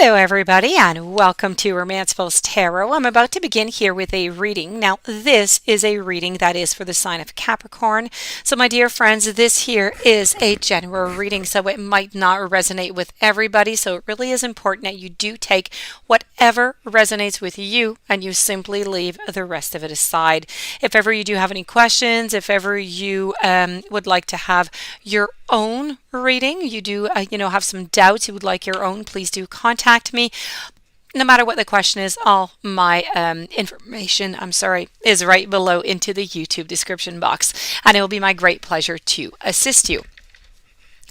Hello everybody and welcome to Romance Pulse Tarot. I'm about to begin here with a reading. Now this is a reading that is for the sign of Capricorn. So my dear friends, this here is a general reading, so it might not resonate with everybody. So it really is important that you do take whatever resonates with you and you simply leave the rest of it aside. If ever you do have any questions, if ever you would like to have your own reading, you do have some doubts, you would like your own, please do contact me. No matter what the question is, all my information is right below into the YouTube description box, and it will be my great pleasure to assist you.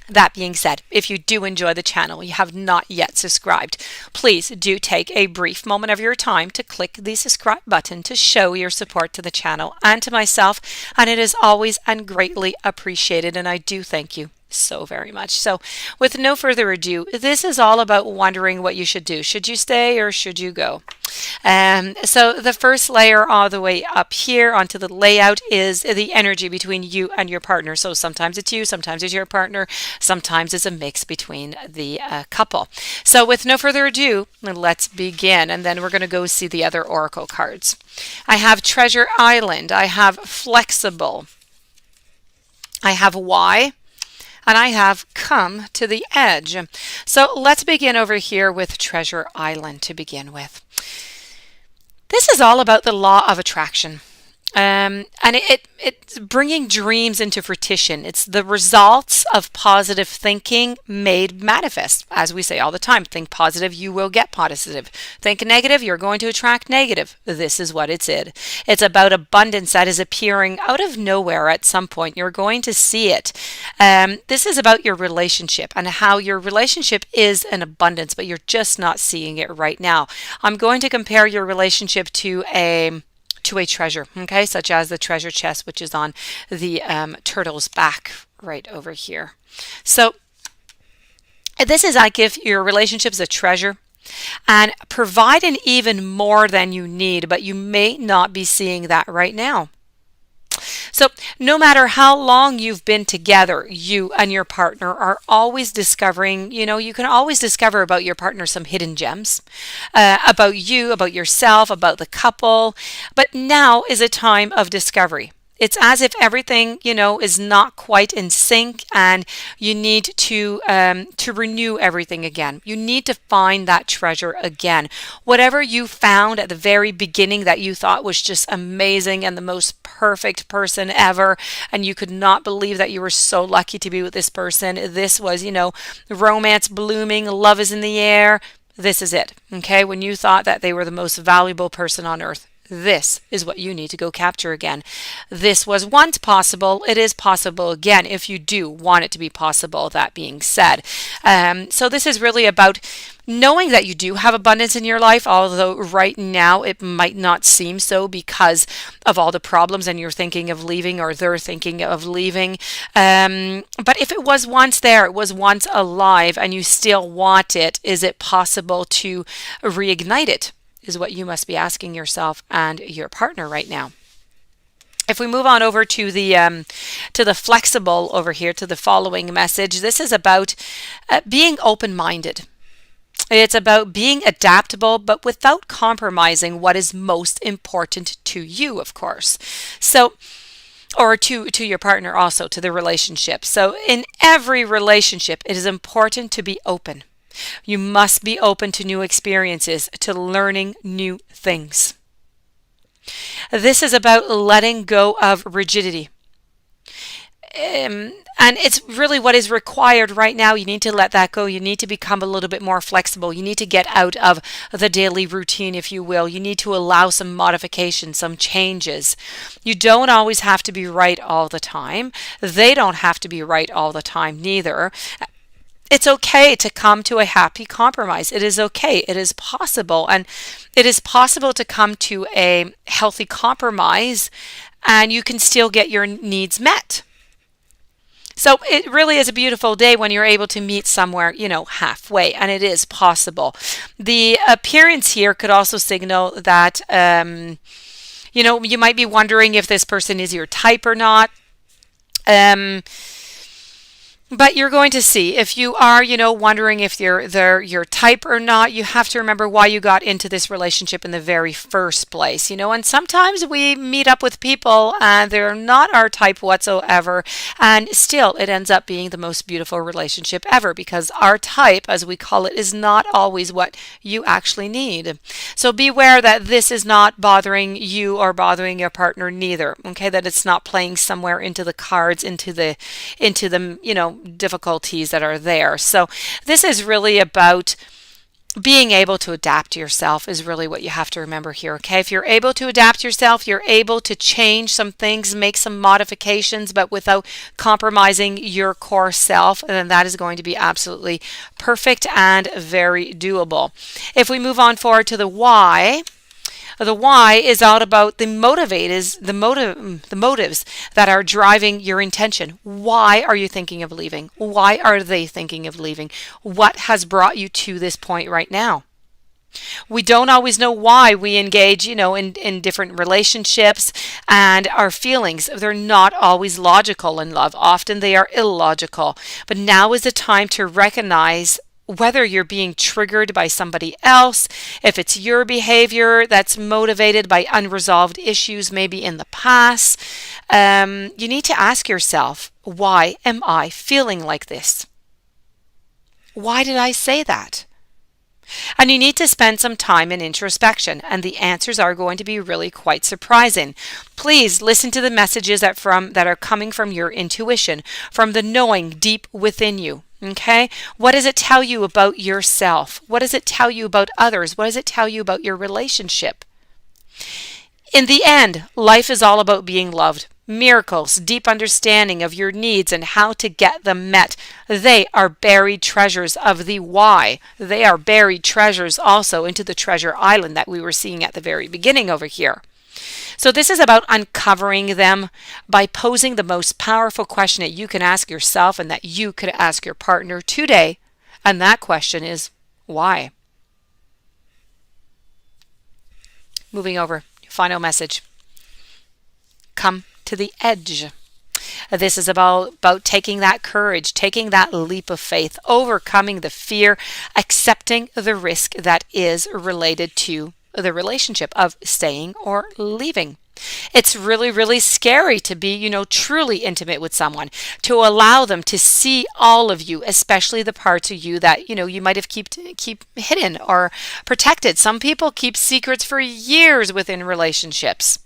That being said, if you do enjoy the channel, you have not yet subscribed, please do take a brief moment of your time to click the subscribe button to show your support to the channel and to myself, and it is always and greatly appreciated, and I do thank you so very much. So with no further ado, this is all about wondering what you should do. Should you stay or should you go? So the first layer all the way up here onto the layout is the energy between you and your partner. So sometimes it's you, sometimes it's your partner, sometimes it's a mix between the couple. So with no further ado, let's begin, and then we're going to go see the other oracle cards. I have Treasure Island, I have Flexible, I have Why, and I have Come to the Edge. So let's begin over here with Treasure Island to begin with. This is all about the law of attraction. And it's bringing dreams into fruition. It's the results of positive thinking made manifest. As we say all the time, think positive, you will get positive. Think negative, you're going to attract negative. This is what it's in. It's about abundance that is appearing out of nowhere at some point. You're going to see it. This is about your relationship and how your relationship is an abundance, but you're just not seeing it right now. I'm going to compare your relationship to a treasure, okay, such as the treasure chest, which is on the turtle's back right over here. So this is like if your relationship's a treasure and providing even more than you need, but you may not be seeing that right now. So no matter how long you've been together, you and your partner are always discovering, you can always discover about your partner some hidden gems, about you, about yourself, about the couple. But now is a time of discovery. It's as if everything, is not quite in sync, and you need to renew everything again. You need to find that treasure again. Whatever you found at the very beginning that you thought was just amazing and the most perfect person ever, and you could not believe that you were so lucky to be with this person. This was, romance blooming, love is in the air. This is it, okay? When you thought that they were the most valuable person on earth. This is what you need to go capture again. This was once possible. It is possible again if you do want it to be possible, that being said. So this is really about knowing that you do have abundance in your life, although right now it might not seem so because of all the problems and you're thinking of leaving or they're thinking of leaving. But if it was once there, it was once alive and you still want it, is it possible to reignite it? Is what you must be asking yourself and your partner right now. If we move on over to the flexible over here, to the following message, this is about being open-minded. It's about being adaptable, but without compromising what is most important to you, of course. So, or to your partner also, to the relationship. So in every relationship, it is important to be open. You must be open to new experiences, to learning new things. This is about letting go of rigidity. And it's really what is required right now. You need to let that go. You need to become a little bit more flexible. You need to get out of the daily routine, if you will. You need to allow some modifications, some changes. You don't always have to be right all the time. They don't have to be right all the time neither. It's okay to come to a happy compromise. It is okay. It is possible. And it is possible to come to a healthy compromise and you can still get your needs met. So it really is a beautiful day when you're able to meet somewhere, halfway, and it is possible. The appearance here could also signal that, you might be wondering if this person is your type or not. But you're going to see if you are, wondering if they're your type or not, you have to remember why you got into this relationship in the very first place, and sometimes we meet up with people and they're not our type whatsoever, and still it ends up being the most beautiful relationship ever because our type, as we call it, is not always what you actually need. So beware that this is not bothering you or bothering your partner neither, okay? That it's not playing somewhere into the cards, into the difficulties that are there. So this is really about being able to adapt yourself is really what you have to remember here, okay? If you're able to adapt yourself, you're able to change some things, make some modifications, but without compromising your core self, then that is going to be absolutely perfect and very doable. If we move on forward to the why, the why is all about the motives that are driving your intention. Why are you thinking of leaving? Why are they thinking of leaving? What has brought you to this point right now? We don't always know why we engage, in different relationships, and our feelings, they're not always logical in love. Often they are illogical. But now is the time to recognize whether you're being triggered by somebody else, if it's your behavior that's motivated by unresolved issues maybe in the past. You need to ask yourself, why am I feeling like this? Why did I say that? And you need to spend some time in introspection, and the answers are going to be really quite surprising. Please listen to the messages that are coming from your intuition, from the knowing deep within you. Okay? What does it tell you about yourself? What does it tell you about others? What does it tell you about your relationship? In the end, life is all about being loved. Miracles, deep understanding of your needs and how to get them met. They are buried treasures of the why. They are buried treasures also into the treasure island that we were seeing at the very beginning over here. So this is about uncovering them by posing the most powerful question that you can ask yourself and that you could ask your partner today. And that question is, why? Moving over, final message. Come to the edge. This is about taking that courage, taking that leap of faith, overcoming the fear, accepting the risk that is related to the relationship of staying or leaving. It's really, really scary to be, truly intimate with someone, to allow them to see all of you, especially the parts of you that, you might have keep hidden or protected. Some people keep secrets for years within relationships.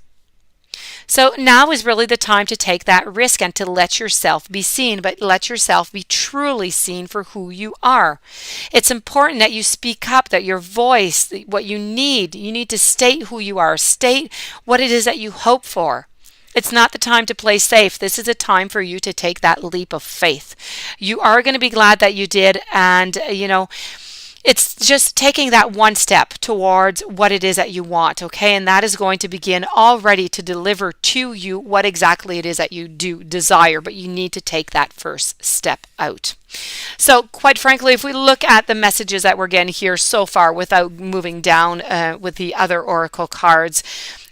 So now is really the time to take that risk and to let yourself be seen, but let yourself be truly seen for who you are. It's important that you speak up, that your voice, what you need to state who you are, state what it is that you hope for. It's not the time to play safe. This is a time for you to take that leap of faith. You are going to be glad that you did, and it's just taking that one step towards what it is that you want, okay? And that is going to begin already to deliver to you what exactly it is that you do desire, but you need to take that first step out. So quite frankly, if we look at the messages that we're getting here so far without moving down with the other oracle cards,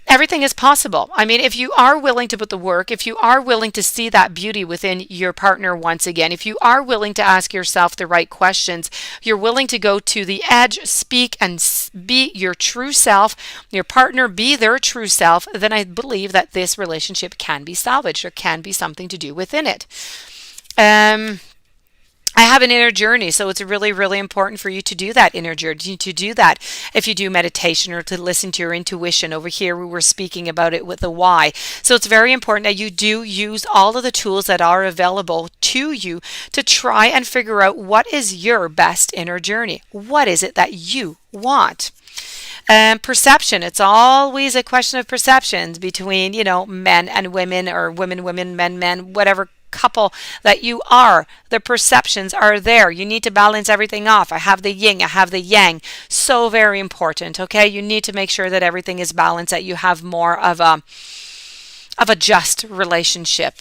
everything is possible. I mean, if you are willing to put the work, if you are willing to see that beauty within your partner once again, if you are willing to ask yourself the right questions, you're willing to go to the edge, speak and be your true self, your partner be their true self, then I believe that this relationship can be salvaged or can be something to do within it. I have an inner journey, so it's really, really important for you to do that inner journey, to do that if you do meditation or to listen to your intuition. Over here, we were speaking about it with the why. So it's very important that you do use all of the tools that are available to you to try and figure out what is your best inner journey. What is it that you want? Perception. It's always a question of perceptions between, men and women, or women, men, whatever couple that you are. The perceptions are there. You need to balance everything off. I have the yin, I have the yang. So very important, okay? You need to make sure that everything is balanced, that you have more of a just relationship.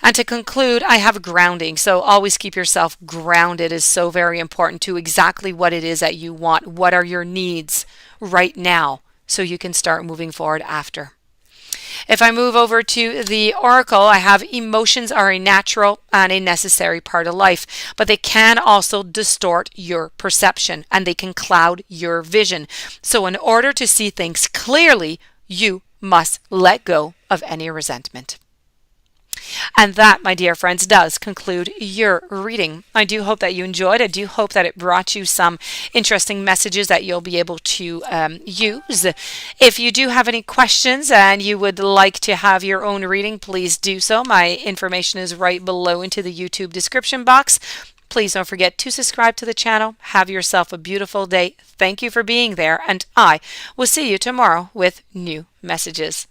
And to conclude, I have grounding. So always keep yourself grounded is so very important to exactly what it is that you want. What are your needs right now so you can start moving forward after. If I move over to the oracle, I have emotions are a natural and a necessary part of life, but they can also distort your perception and they can cloud your vision. So in order to see things clearly, you must let go of any resentment. And that, my dear friends, does conclude your reading. I do hope that you enjoyed. I do hope that it brought you some interesting messages that you'll be able to use. If you do have any questions and you would like to have your own reading, please do so. My information is right below into the YouTube description box. Please don't forget to subscribe to the channel. Have yourself a beautiful day. Thank you for being there, and I will see you tomorrow with new messages.